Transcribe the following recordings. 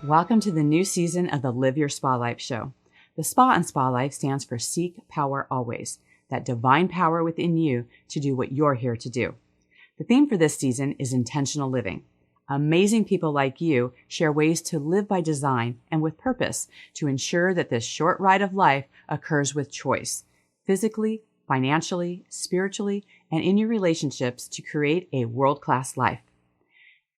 Welcome to the new season of the Live Your Spa Life show. The SPA in Spa Life stands for Seek Power Always, that divine power within you to do what you're here to do. The theme for this season is intentional living. Amazing people like you share ways to live by design and with purpose to ensure that this short ride of life occurs with choice, physically, financially, spiritually, and in your relationships to create a world-class life.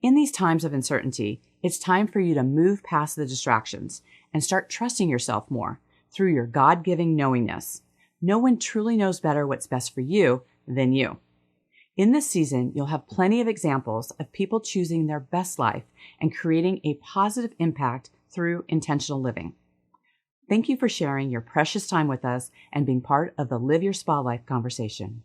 In these times of uncertainty, it's time for you to move past the distractions and start trusting yourself more through your God-giving knowingness. No one truly knows better what's best for you than you. In this season, you'll have plenty of examples of people choosing their best life and creating a positive impact through intentional living. Thank you for sharing your precious time with us and being part of the Live Your Spa Life conversation.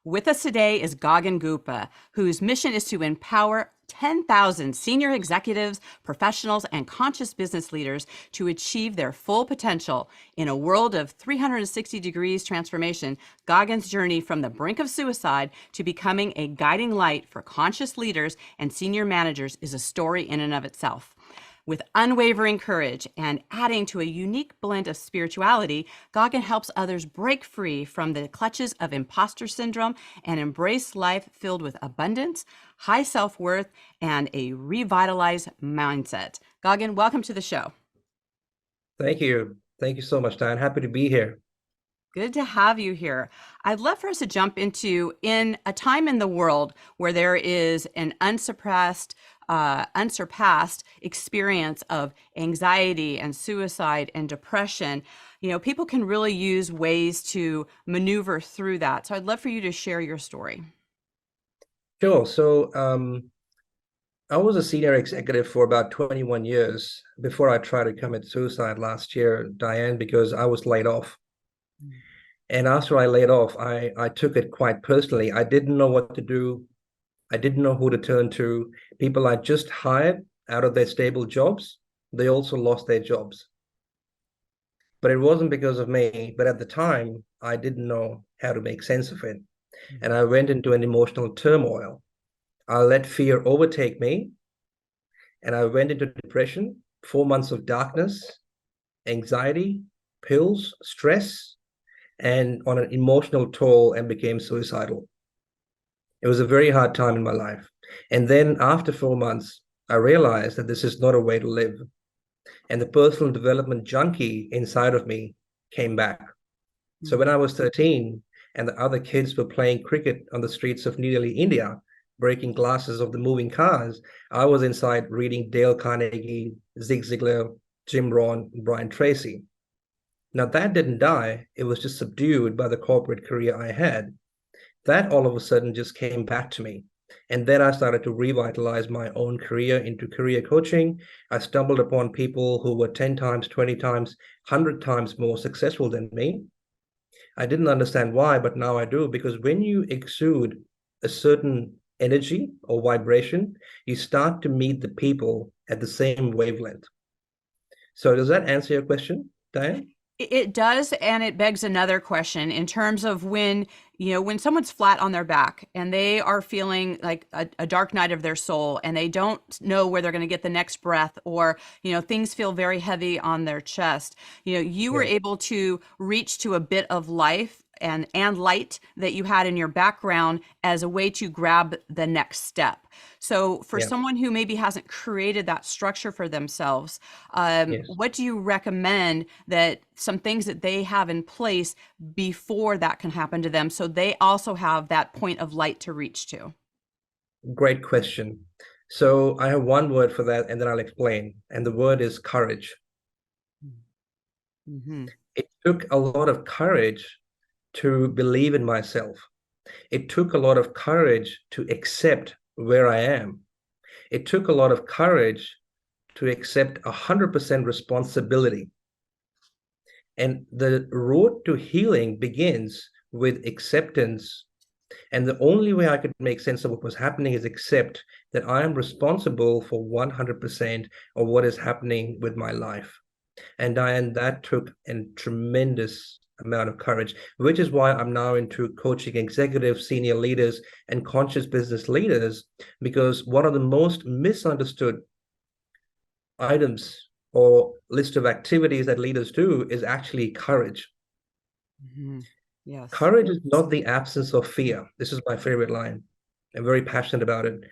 With us today is Gagan Gupta, whose mission is to empower 10,000 senior executives, professionals, and conscious business leaders to achieve their full potential. In a world of 360 degrees transformation, Gagan's journey from the brink of suicide to becoming a guiding light for conscious leaders and senior managers is a story in and of itself. With unwavering courage and adding to a unique blend of spirituality, Gagan helps others break free from the clutches of impostor syndrome and embrace life filled with abundance, high self-worth, and a revitalized mindset. Gagan, welcome to the show. Thank you. Thank you so much, Diane. Happy to be here. Good to have you here. I'd love for us to jump into, in a time in the world where there is an unsurpassed experience of anxiety and suicide and depression, people can really use ways to maneuver through that. So I'd love for you to share your story. Sure. So I was a senior executive for about 21 years before I tried to commit suicide last year, Diane, because I was laid off. And after I laid off, I took it quite personally. I didn't know what to do. I didn't know who to turn to. People I just hired out of their stable jobs, they also lost their jobs. But it wasn't because of me. But at the time, I didn't know how to make sense of it. And I went into an emotional turmoil. I let fear overtake me. And I went into depression, 4 months of darkness, anxiety, pills, stress, and on an emotional toll, and became suicidal. It was a very hard time in my life. And then after 4 months, I realized that this is not a way to live. And the personal development junkie inside of me came back. So when I was 13 and the other kids were playing cricket on the streets of New Delhi, India, breaking glasses of the moving cars, I was inside reading Dale Carnegie, Zig Ziglar, Jim Rohn, and Brian Tracy. Now that didn't die. It was just subdued by the corporate career I had. That all of a sudden just came back to me. And then I started to revitalize my own career into career coaching. I stumbled upon people who were 10 times, 20 times, 100 times more successful than me. I didn't understand why, but now I do, because when you exude a certain energy or vibration, you start to meet the people at the same wavelength. So does that answer your question, Diane? It does, and it begs another question in terms of when someone's flat on their back and they are feeling like a dark night of their soul and they don't know where they're going to get the next breath, or, things feel very heavy on their chest. You were able to reach to a bit of life and light that you had in your background as a way to grab the next step. So for someone who maybe hasn't created that structure for themselves, what do you recommend that some things that they have in place before that can happen to them, so they also have that point of light to reach to? Great question. So I have one word for that, and then I'll explain. And the word is courage. Mm-hmm. It took a lot of courage to believe in myself. It took a lot of courage to accept where I am. It took a lot of courage to accept 100% responsibility. And the road to healing begins with acceptance. And the only way I could make sense of what was happening is accept that I am responsible for 100% of what is happening with my life. And Diane, that took a tremendous amount of courage, which is why I'm now into coaching executives, senior leaders, and conscious business leaders, because one of the most misunderstood items or list of activities that leaders do is actually courage. Mm-hmm. Yes. Courage is not the absence of fear. This is my favorite line. I'm very passionate about it.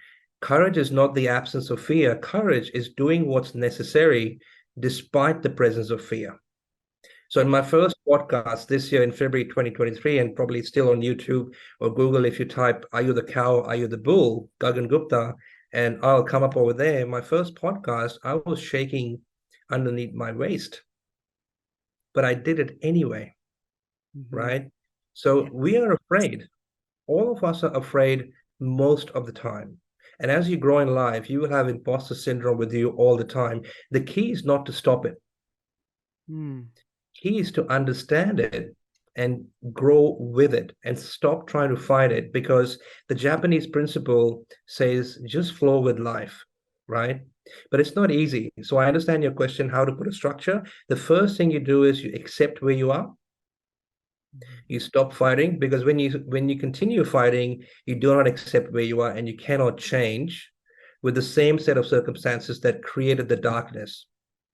Courage is not the absence of fear. Courage is doing what's necessary despite the presence of fear. So in my first podcast this year in February 2023, and probably still on YouTube or Google, if you type, "Are you the cow? Are you the bull?" Gagan Gupta, and I'll come up over there. My first podcast, I was shaking underneath my waist, but I did it anyway, right? So we are afraid. All of us are afraid most of the time. And as you grow in life, you will have imposter syndrome with you all the time. The key is not to stop it. Key is to understand it and grow with it and stop trying to fight it, because the Japanese principle says just flow with life, right? But it's not easy. So I understand your question, how to put a structure. The first thing you do is you accept where you are. You stop fighting, because when you continue fighting, you do not accept where you are, and you cannot change with the same set of circumstances that created the darkness,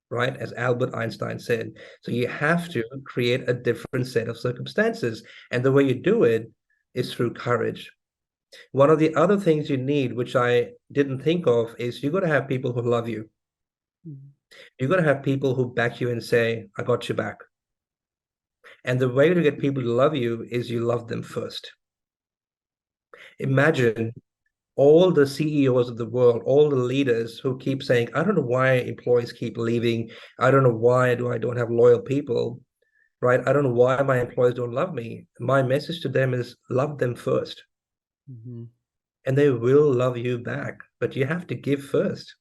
right? As Albert Einstein said. So you have to create a different set of circumstances. And the way you do it is through courage. One of the other things you need, which I didn't think of, is you got to have people who love you. You got to have people who back you and say, "I got your back." And the way to get people to love you is you love them first. Imagine all the CEOs of the world, all the leaders who keep saying, "I don't know why employees keep leaving. I don't know why I don't have loyal people, right? I don't know why my employees don't love me." My message to them is love them first. And they will love you back, but you have to give first.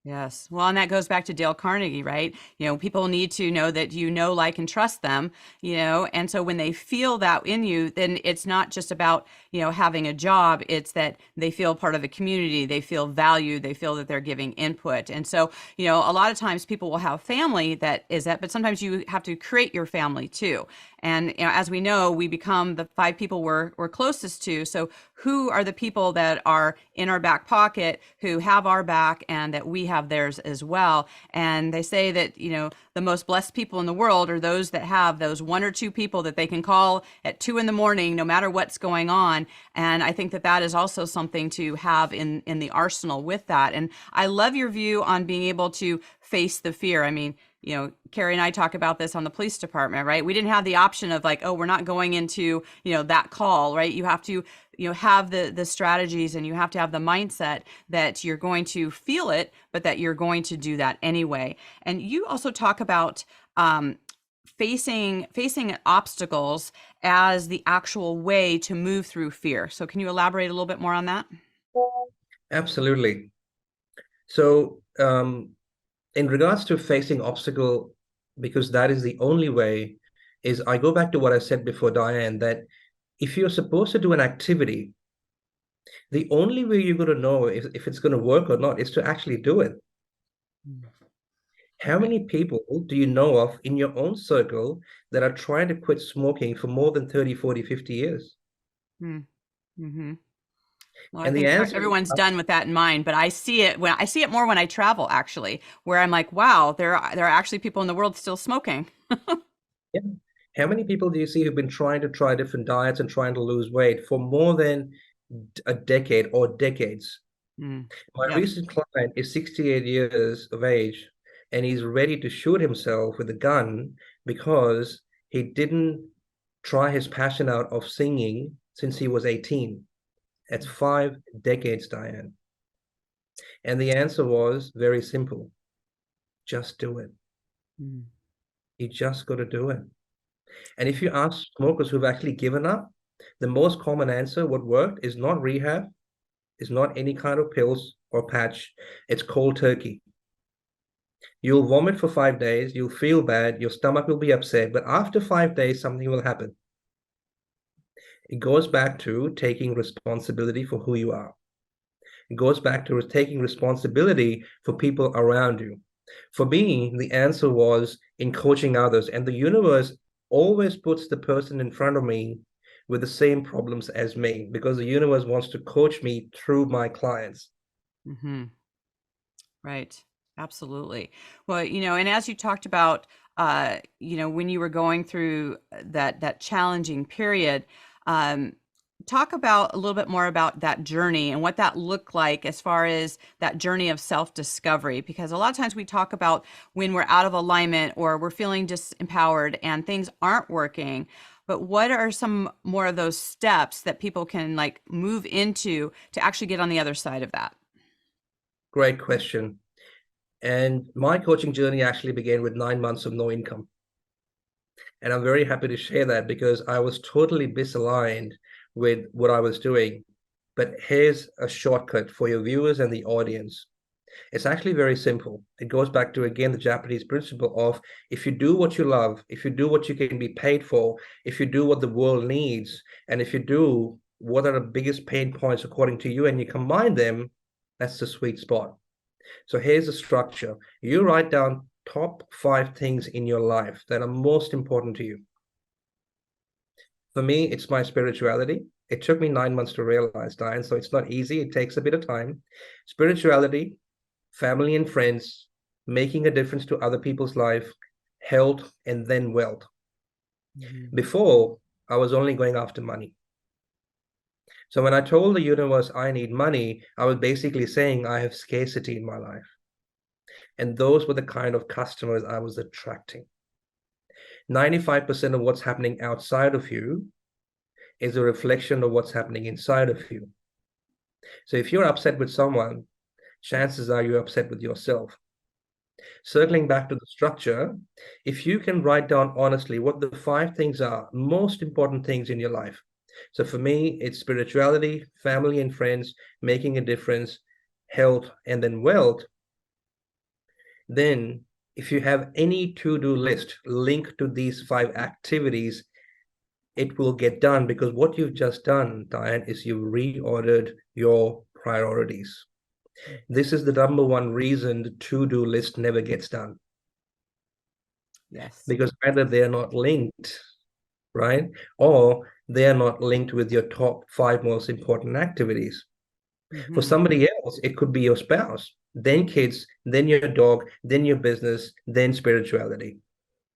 Yes. Well, and that goes back to Dale Carnegie, right? People need to know that like, and trust them, and so when they feel that in you, then it's not just about, having a job. It's that they feel part of a community. They feel valued. They feel that they're giving input. And so, a lot of times people will have family that is that, but sometimes you have to create your family too. And as we know, we become the 5 people we're closest to. So who are the people that are in our back pocket, who have our back, and that we have theirs as well? And they say that, the most blessed people in the world are those that have those 1 or 2 people that they can call at 2 a.m, no matter what's going on. And I think that that is also something to have in the arsenal with that. And I love your view on being able to face the fear. I mean, Carrie and I talk about this on the police department, right? We didn't have the option of like, oh, we're not going into, that call, right? You have to, have the strategies, and you have to have the mindset that you're going to feel it, but that you're going to do that anyway. And you also talk about facing obstacles as the actual way to move through fear. So can you elaborate a little bit more on that? Absolutely. So, in regards to facing obstacle, because that is the only way, is I go back to what I said before, Diane, that if you're supposed to do an activity, the only way you're going to know if it's going to work or not is to actually do it. How many people do you know of in your own circle that are trying to quit smoking for more than 30, 40, 50 years? Mm-hmm. Well, I And the think answer everyone's done with that in mind, but I see it more when I travel, actually, where I'm like, wow, there are actually people in the world still smoking. yeah. How many people do you see who've been trying to try different diets and trying to lose weight for more than a decade or decades? My recent client is 68 years of age, and he's ready to shoot himself with a gun because he didn't try his passion out of singing since he was 18. That's 5 decades, Diane. And the answer was very simple. Just do it. You just got to do it. And if you ask smokers who've actually given up, the most common answer, what worked, is not rehab, is not any kind of pills or patch. It's cold turkey. You'll vomit for 5 days. You'll feel bad. Your stomach will be upset. But after 5 days, something will happen. It goes back to taking responsibility for who you are. It goes back to taking responsibility for people around you. For me, the answer was in coaching others. And the universe always puts the person in front of me with the same problems as me, because the universe wants to coach me through my clients. Mm-hmm. Right. Absolutely. Well, and as you talked about, when you were going through that challenging period, um, talk about a little bit more about that journey and what that looked like as far as that journey of self-discovery. Because a lot of times we talk about when we're out of alignment or we're feeling disempowered and things aren't working. But what are some more of those steps that people can like move into to actually get on the other side of that? Great question. And my coaching journey actually began with 9 months of no income. And I'm very happy to share that because I was totally misaligned with what I was doing. But here's a shortcut for your viewers and the audience. It's actually very simple. It goes back to, again, the Japanese principle of if you do what you love, if you do what you can be paid for, if you do what the world needs, and if you do what are the biggest pain points according to you, and you combine them, that's the sweet spot. So here's the structure. You write down top 5 things in your life that are most important to you. For me, it's my spirituality. It took me 9 months to realize, Diane, so it's not easy. It takes a bit of time. Spirituality, family and friends, making a difference to other people's life, health, and then wealth. Mm-hmm. Before, I was only going after money. So when I told the universe I need money, I was basically saying I have scarcity in my life. And those were the kind of customers I was attracting. 95% of what's happening outside of you is a reflection of what's happening inside of you. So if you're upset with someone, chances are you're upset with yourself. Circling back to the structure, if you can write down honestly what the 5 things are, most important things in your life. So for me, it's spirituality, family and friends, making a difference, health, and then wealth. Then if you have any to-do list linked to these 5 activities, it will get done, because what you've just done, Diane, is you've reordered your priorities. This is the number one reason the to-do list never gets done. Yes. Because either they're not linked, right? Or they are not linked with your top 5 most important activities. Mm-hmm. For somebody else, it could be your spouse, then kids, then your dog, then your business, then spirituality,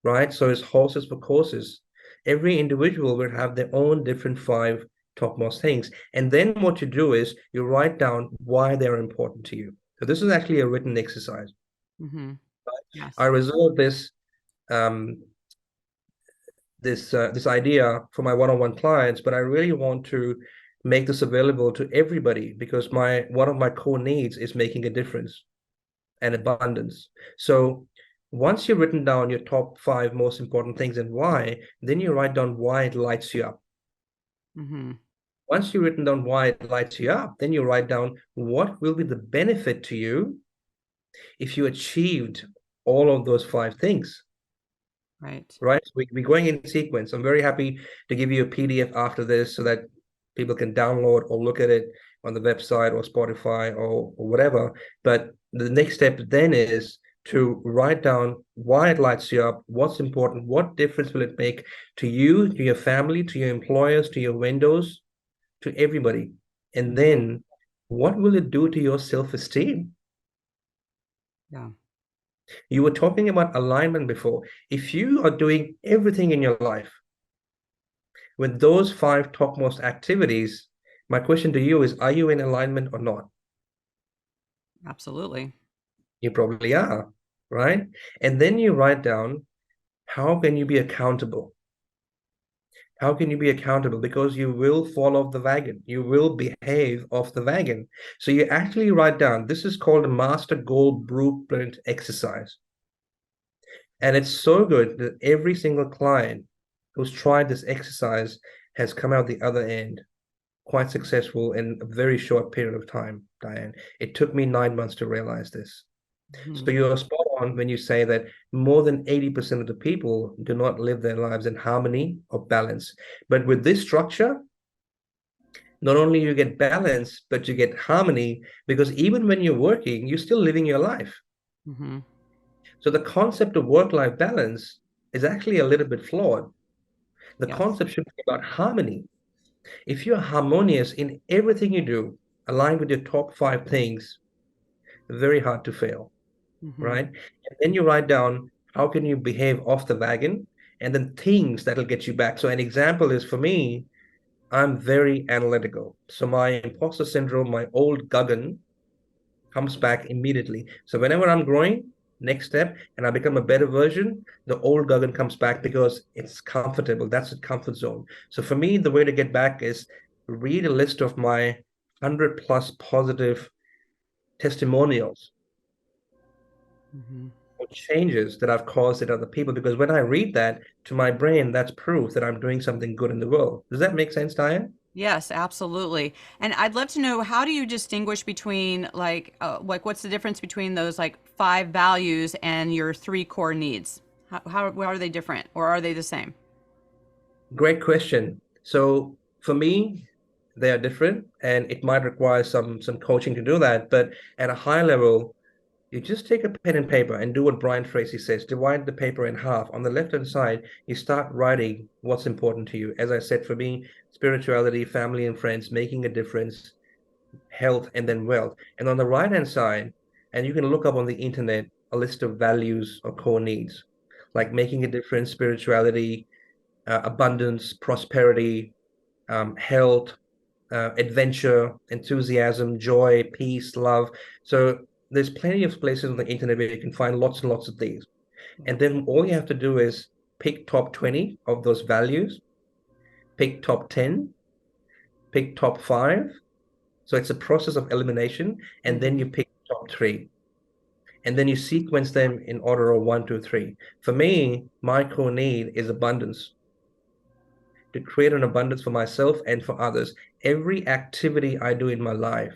right? So it's horses for courses. Every individual will have their own different 5 topmost things. And then what you do is you write down why they're important to you. So this is actually a written exercise. Mm-hmm. Right? Yes. I reserve this idea for my one-on-one clients, but I really want to make this available to everybody because one of my core needs is making a difference and abundance. So once you've written down your top 5 most important things and why, then you write down why it lights you up. Mm-hmm. Once you've written down why it lights you up, then you write down what will be the benefit to you if you achieved all of those 5 things. Right. Right. So we're going in sequence. I'm very happy to give you a PDF after this so that people can download or look at it on the website or Spotify or whatever. But the next step then is to write down why it lights you up, what's important, what difference will it make to you, to your family, to your employers, to your vendors, to everybody. And then what will it do to your self-esteem? Yeah. You were talking about alignment before. If you are doing everything in your life with those 5 topmost activities, my question to you is, are you in alignment or not? Absolutely. You probably are, right? And then you write down, how can you be accountable? How can you be accountable? Because you will fall off the wagon. You will behave off the wagon. So you actually write down, this is called a master goal blueprint exercise. And it's so good that every single client who's tried this exercise has come out the other end quite successful in a very short period of time, Diane. It took me 9 months to realize this. Mm-hmm. So you're spot on when you say that more than 80% of the people do not live their lives in harmony or balance. But with this structure, not only you get balance, but you get harmony, because even when you're working, you're still living your life. Mm-hmm. So the concept of work-life balance is actually a little bit flawed. The Yes. concept should be about harmony. If you're harmonious in everything you do, aligned with your top 5 things, very hard to fail, Mm-hmm. right? And then you write down how can you behave off the wagon, and then things that'll get you back. So an example is, for me, I'm very analytical. So my imposter syndrome, my old Gagan, comes back immediately. So whenever I'm growing, next step, and I become a better version, the old Gagan comes back because it's comfortable. That's a comfort zone. So for me, the way to get back is read a list of my 100 plus positive testimonials Mm-hmm. or changes that I've caused in other people. Because when I read that to my brain, that's proof that I'm doing something good in the world. Does that make sense, Diane? Yes, absolutely. And I'd love to know, how do you distinguish between like what's the difference between those like 5 values and your 3 core needs? How are they different, or are they the same? Great question. So for me, they are different, and it might require some coaching to do that. But at a high level, you just take a pen and paper and do what Brian Tracy says. Divide the paper in half. On the left-hand side, you start writing what's important to you. As I said, for me, spirituality, family and friends, making a difference, health, and then wealth. And on the right-hand side, and you can look up on the internet a list of values or core needs, like making a difference, spirituality, abundance, prosperity, health, adventure, enthusiasm, joy, peace, love. So there's plenty of places on the internet where you can find lots and lots of these. And then all you have to do is pick top 20 of those values, pick top 10, pick top 5. So it's a process of elimination. And then you pick top 3. And then you sequence them in order of 1, 2, 3. For me, my core need is abundance, to create an abundance for myself and for others. Every activity I do in my life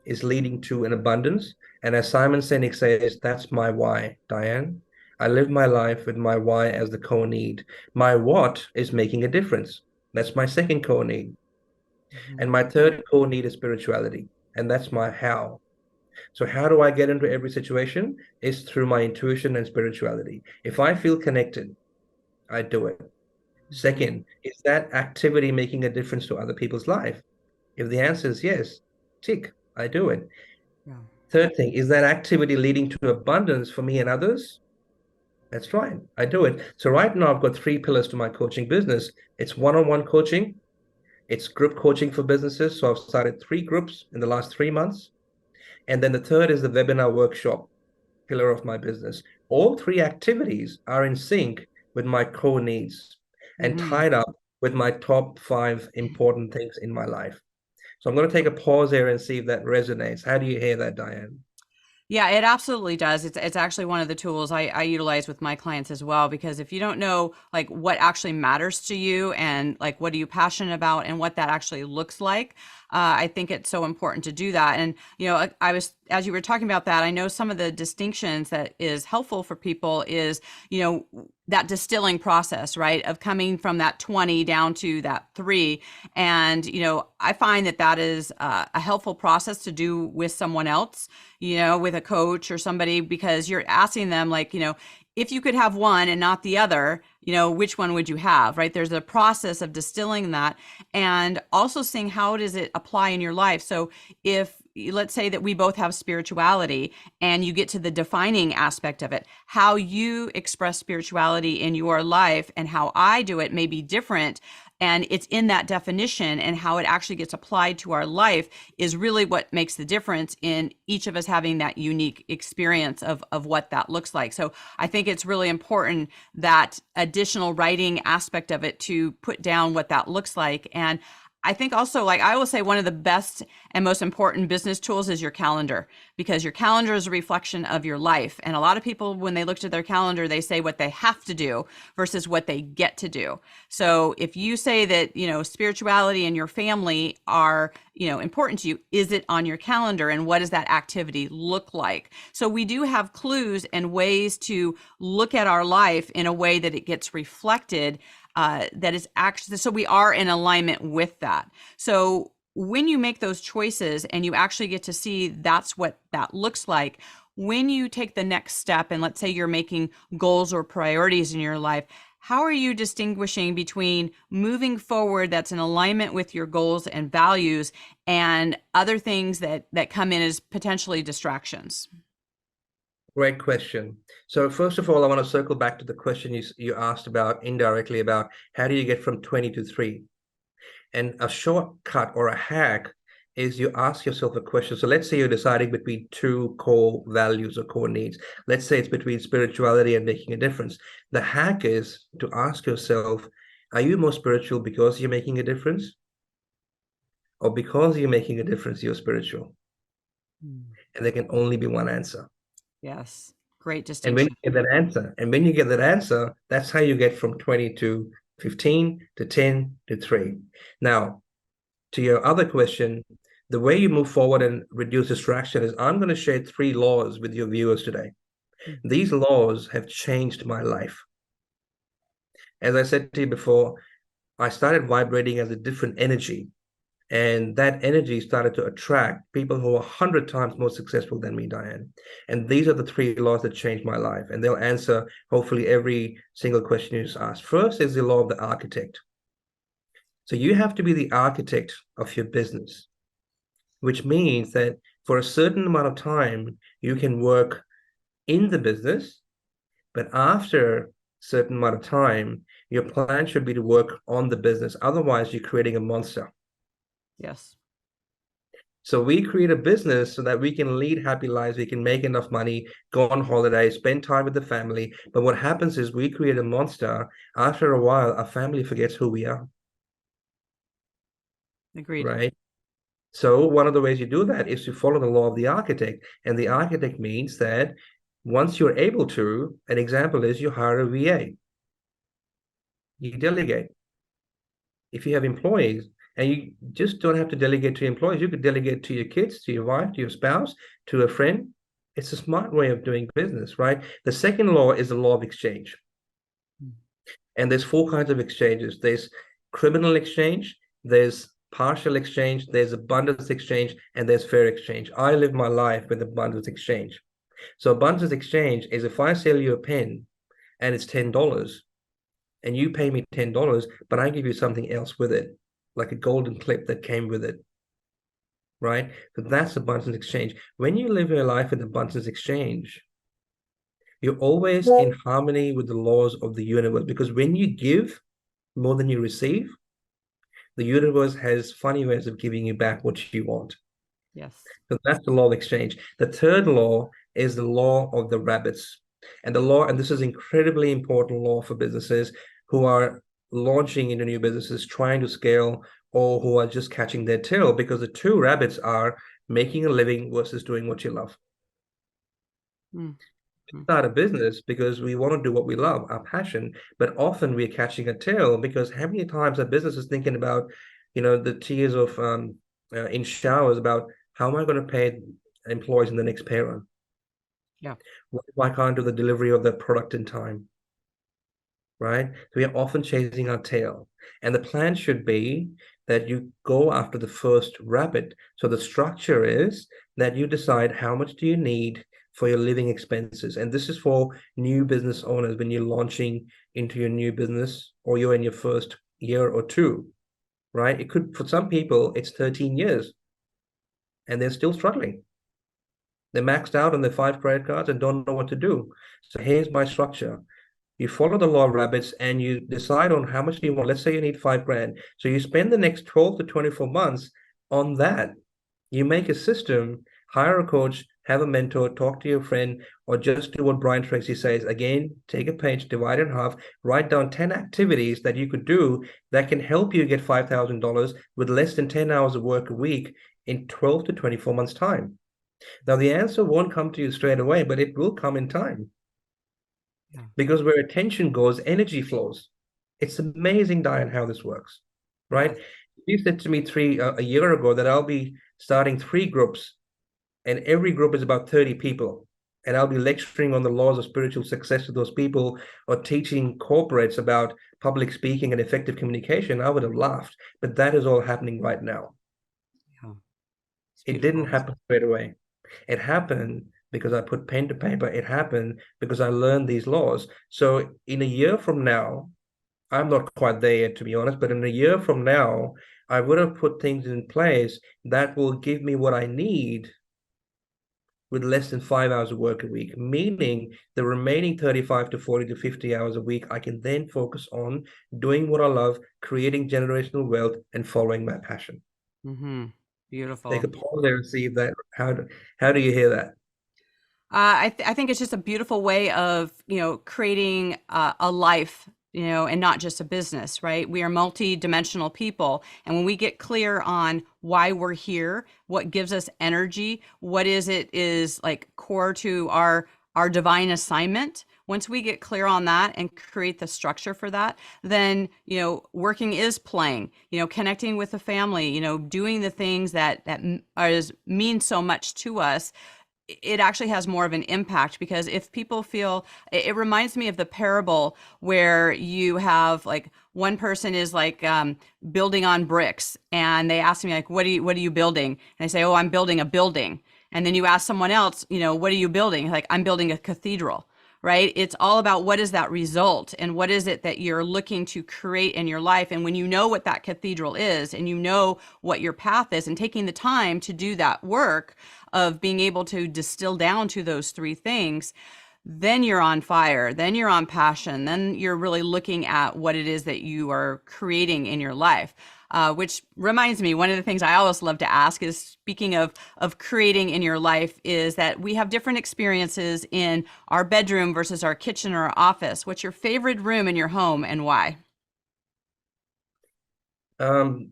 is leading to an abundance. And as Simon Sinek says, that's my why, Diane. I live my life with my why as the core need. My what is making a difference. That's my second core need. Mm-hmm. And my third core need is spirituality. And that's my how. So how do I get into every situation? It's through my intuition and spirituality. If I feel connected, I do it. Second, is that activity making a difference to other people's life? If the answer is yes, tick, I do it. Yeah. Third thing, is that activity leading to abundance for me and others? That's right, I do it. So right now I've got 3 pillars to my coaching business. It's one-on-one coaching, it's group coaching for businesses. So I've started 3 groups in the last 3 months. And then the third is the webinar workshop pillar of my business. All 3 activities are in sync with my core needs and Mm-hmm. tied up with my top 5 important things in my life. So I'm going to take a pause there and see if that resonates. How do you hear that, Diane? Yeah, it absolutely does. It's actually one of the tools I utilize with my clients as well, because if you don't know like what actually matters to you and like what are you passionate about and what that actually looks like, I think it's so important to do that. And I was, as you were talking about that, I know some of the distinctions that is helpful for people is that distilling process, right, of coming from that 20 down to that 3. And I find that is a helpful process to do with someone else, with a coach or somebody, because you're asking them like, if you could have one and not the other, which one would you have, right? There's a process of distilling that and also seeing how does it apply in your life. So if let's say that we both have spirituality and you get to the defining aspect of it, how you express spirituality in your life and how I do it may be different. And it's in that definition, and how it actually gets applied to our life is really what makes the difference in each of us having that unique experience of what that looks like. So I think it's really important, that additional writing aspect of it, to put down what that looks like. And I think also, like I will say, one of the best and most important business tools is your calendar, because your calendar is a reflection of your life. And a lot of people, when they look at their calendar, they say what they have to do versus what they get to do. So if you say that, spirituality and your family are, important to you, is it on your calendar, and what does that activity look like? So we do have clues and ways to look at our life in a way that it gets reflected, that is actually, so we are in alignment with that. So when you make those choices and you actually get to see that's what that looks like, when you take the next step, and let's say you're making goals or priorities in your life, how are you distinguishing between moving forward that's in alignment with your goals and values and other things that come in as potentially distractions? Great question. So first of all, I want to circle back to the question you asked about indirectly about how do you get from 20 to 3? And a shortcut or a hack is you ask yourself a question. So let's say you're deciding between two core values or core needs. Let's say it's between spirituality and making a difference. The hack is to ask yourself, are you more spiritual because you're making a difference? Or because you're making a difference, you're spiritual? And there can only be one answer. Yes. Great And when distinction. you get that answer, that's how you get from 20 to 15 to 10 to 3. Now, to your other question, the way you move forward and reduce distraction is I'm going to share 3 laws with your viewers today. These laws have changed my life. As I said to you before, I started vibrating as a different energy. And that energy started to attract people who are 100 times more successful than me, Diane. And these are the 3 laws that changed my life. And they'll answer hopefully every single question you just asked. First is the law of the architect. So you have to be the architect of your business, which means that for a certain amount of time, you can work in the business, but after a certain amount of time, your plan should be to work on the business. Otherwise, you're creating a monster. Yes. So we create a business so that we can lead happy lives, we can make enough money, go on holiday, spend time with the family. But what happens is we create a monster. After a while, our family forgets who we are. Agreed. Right? So one of the ways you do that is to follow the law of the architect. And the architect means that once you're able to, an example is you hire a VA. You delegate. If you have employees, and you just don't have to delegate to employees, you could delegate to your kids, to your wife, to your spouse, to a friend. It's a smart way of doing business, right? The second law is the law of exchange. And there's 4 kinds of exchanges. There's criminal exchange, there's partial exchange, there's abundance exchange, and there's fair exchange. I live my life with abundance exchange. So abundance exchange is if I sell you a pen and it's $10 and you pay me $10, but I give you something else with it, like a golden clip that came with it, right? So that's abundance exchange. When you live your life with abundance exchange, you're always in harmony with the laws of the universe, because when you give more than you receive, the universe has funny ways of giving you back what you want. Yes. So that's the law of exchange. The third law is the law of the rabbits. And this is incredibly important law for businesses who are launching into new businesses, trying to scale, or who are just catching their tail, because the 2 rabbits are making a living versus doing what you love. We start a business because we want to do what we love, our passion, but often we're catching a tail because how many times a business is thinking about, the tears of in showers about how am I going to pay employees in the next pay run? Yeah. Why can't do the delivery of the product in time? Right? So we are often chasing our tail. And the plan should be that you go after the first rabbit. So the structure is that you decide how much do you need for your living expenses. And this is for new business owners when you're launching into your new business or you're in your first year or 2, right? It could, for some people, it's 13 years and they're still struggling. They're maxed out on their 5 credit cards and don't know what to do. So here's my structure. You follow the law of rabbits and you decide on how much do you want. Let's say you need 5 grand. So you spend the next 12 to 24 months on that. You make a system, hire a coach, have a mentor, talk to your friend, or just do what Brian Tracy says. Again, take a page, divide it in half, write down 10 activities that you could do that can help you get $5,000 with less than 10 hours of work a week in 12 to 24 months' time. Now, the answer won't come to you straight away, but it will come in time. Yeah. Because where attention goes, energy flows. It's amazing, Diane, how this works, right? You said to me a year ago that I'll be starting 3 groups, and every group is about 30 people. And I'll be lecturing on the laws of spiritual success to those people or teaching corporates about public speaking and effective communication. I would have laughed, but that is all happening right now. Yeah. It didn't happen straight away. It happened because I put pen to paper. It happened because I learned these laws. So in a year from now, I'm not quite there yet, to be honest, but in a year from now, I would have put things in place that will give me what I need with less than 5 hours of work a week, meaning the remaining 35 to 40 to 50 hours a week, I can then focus on doing what I love, creating generational wealth, and following my passion. Mm-hmm. Take Beautiful. a pause there and see if that, how do you hear that? I think it's just a beautiful way of, creating a life, and not just a business, right? We are multi-dimensional people. And when we get clear on why we're here, what gives us energy, what is like core to our divine assignment. Once we get clear on that and create the structure for that, then, working is playing, connecting with the family, doing the things that mean so much to us. It actually has more of an impact, because if people feel, it reminds me of the parable where you have like one person is like building on bricks, and they ask me like, what are you building? And I say, oh, I'm building a building. And then you ask someone else, what are you building? Like, I'm building a cathedral. Right? It's all about what is that result and what is it that you're looking to create in your life. And when you know what that cathedral is and you know what your path is, and taking the time to do that work of being able to distill down to those three things, then you're on fire, then you're on passion, then you're really looking at what it is that you are creating in your life. Which reminds me, one of the things I always love to ask is, speaking of creating in your life, is that we have different experiences in our bedroom versus our kitchen or our office. What's your favorite room in your home and why? Um,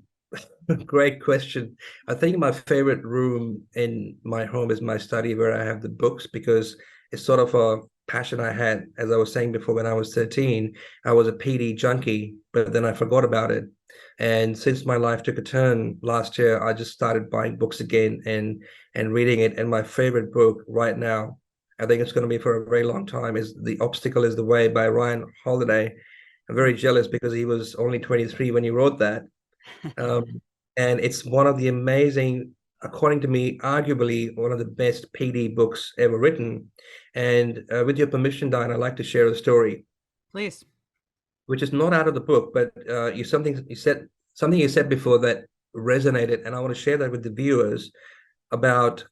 Great question. I think my favorite room in my home is my study, where I have the books, because it's sort of a passion I had. As I was saying before, when I was 13, I was a PD junkie, but then I forgot about it. And since my life took a turn last year, I just started buying books again and reading it. And my favorite book right now, I think it's going to be for a very long time, is The Obstacle is the Way by Ryan Holiday. I'm very jealous because he was only 23 when he wrote that. Um, and it's one of the amazing, according to me, arguably one of the best PD books ever written. And with your permission, Diane, I'd like to share a story, Please. which is not out of the book, but something you said before that resonated, and I want to share that with the viewers about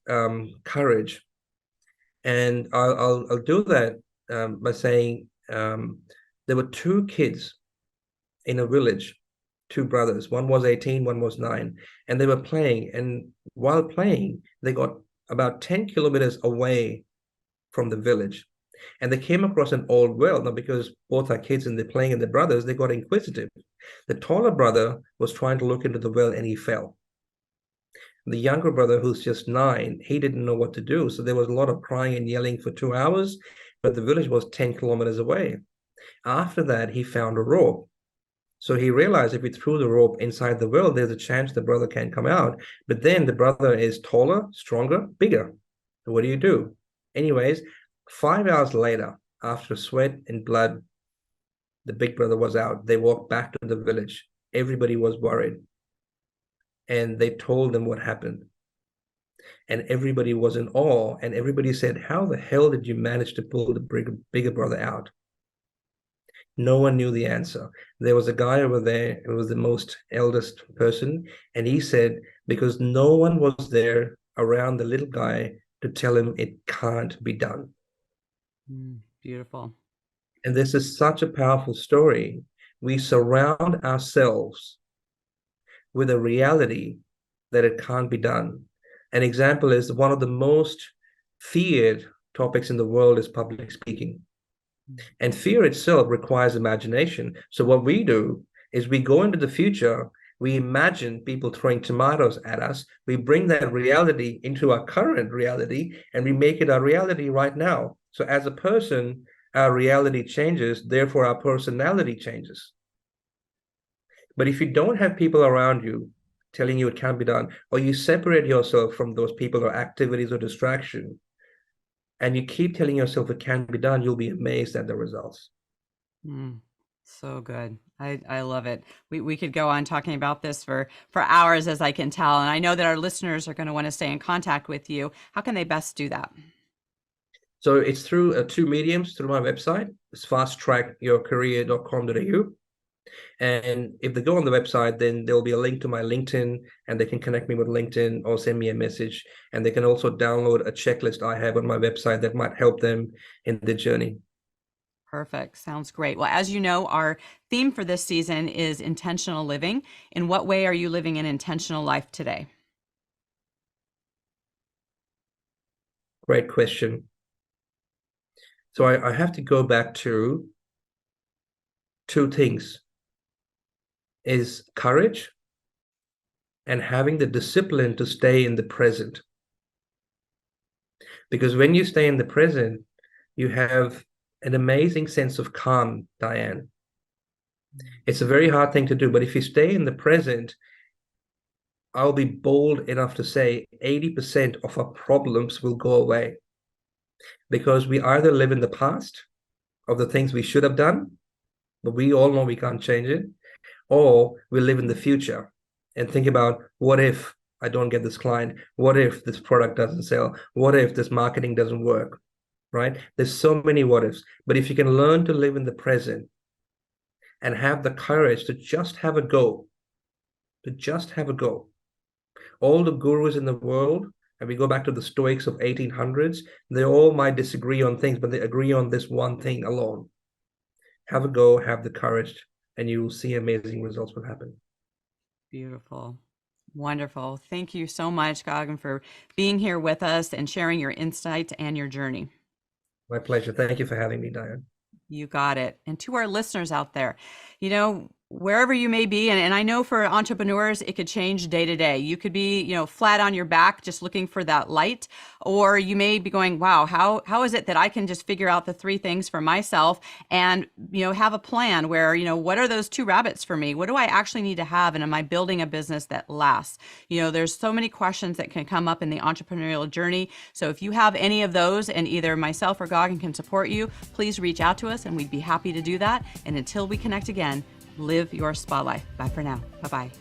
courage. And I'll do that by saying there were two kids in a village, two brothers. One was 18, one was 9, and they were playing. And while playing, they got about 10 kilometers away from the village. And they came across an old well. Now, because both are kids and they're playing and they're brothers, they got inquisitive. The taller brother was trying to look into the well and he fell. The younger brother, who's just 9, he didn't know what to do. So there was a lot of crying and yelling for 2 hours, but the village was 10 kilometers away. After that, he found a rope. So he realized if he threw the rope inside the well, there's a chance the brother can come out. But then the brother is taller, stronger, bigger. So what do you do? Anyways, 5 hours later, after sweat and blood, the big brother was out. They walked back to the village. Everybody was worried. And they told them what happened. And everybody was in awe. And everybody said, how the hell did you manage to pull the bigger brother out? No one knew the answer. There was a guy over there who was the most eldest person, and he said, because no one was there around the little guy to tell him it can't be done. Beautiful. And this is such a powerful story. We surround ourselves with a reality that it can't be done. An example is one of the most feared topics in the world is public speaking. And fear itself requires imagination. So what we do is we go into the future, we imagine people throwing tomatoes at us, we bring that reality into our current reality, and we make it our reality right now. So as a person, our reality changes, therefore our personality changes. But if you don't have people around you telling you it can't be done, or you separate yourself from those people or activities or distraction, and you keep telling yourself it can be done, you'll be amazed at the results. So good. I love it. We could go on talking about this for hours, as I can tell. And I know that our listeners are going to want to stay in contact with you. How can they best do that? So it's through two mediums, through my website. It's fasttrackyourcareer.com.au. And if they go on the website, then there'll be a link to my LinkedIn, and they can connect me with LinkedIn or send me a message. And they can also download a checklist I have on my website that might help them in their journey. Perfect. Sounds great. Well, as you know, our theme for this season is intentional living. In what way are you living an intentional life today? Great question. So I have to go back to two things, is courage and having the discipline to stay in the present. Because when you stay in the present, you have an amazing sense of calm, Diane. It's a very hard thing to do, but if you stay in the present, I'll be bold enough to say 80% of our problems will go away, because we either live in the past of the things we should have done, but we all know we can't change it, or we live in the future and think about, what if I don't get this client? What if this product doesn't sell? What if this marketing doesn't work? Right? There's so many what ifs. But if you can learn to live in the present and have the courage to just have a go, all the gurus in the world, and we go back to the Stoics of 1800s, they all might disagree on things, but they agree on this one thing alone. Have a go, have the courage, and you will see amazing results will happen. Beautiful. Wonderful. Thank you so much, Gagan, for being here with us and sharing your insights and your journey. My pleasure. Thank you for having me, Diane. You got it. And to our listeners out there, wherever you may be, and I know for entrepreneurs, it could change day to day. You could be, flat on your back, just looking for that light, or you may be going, wow, how is it that I can just figure out the three things for myself and, have a plan where, what are those two rabbits for me? What do I actually need to have? And am I building a business that lasts? There's so many questions that can come up in the entrepreneurial journey. So if you have any of those and either myself or Gagan can support you, please reach out to us and we'd be happy to do that. And until we connect again, live your spa life. Bye for now. Bye-bye.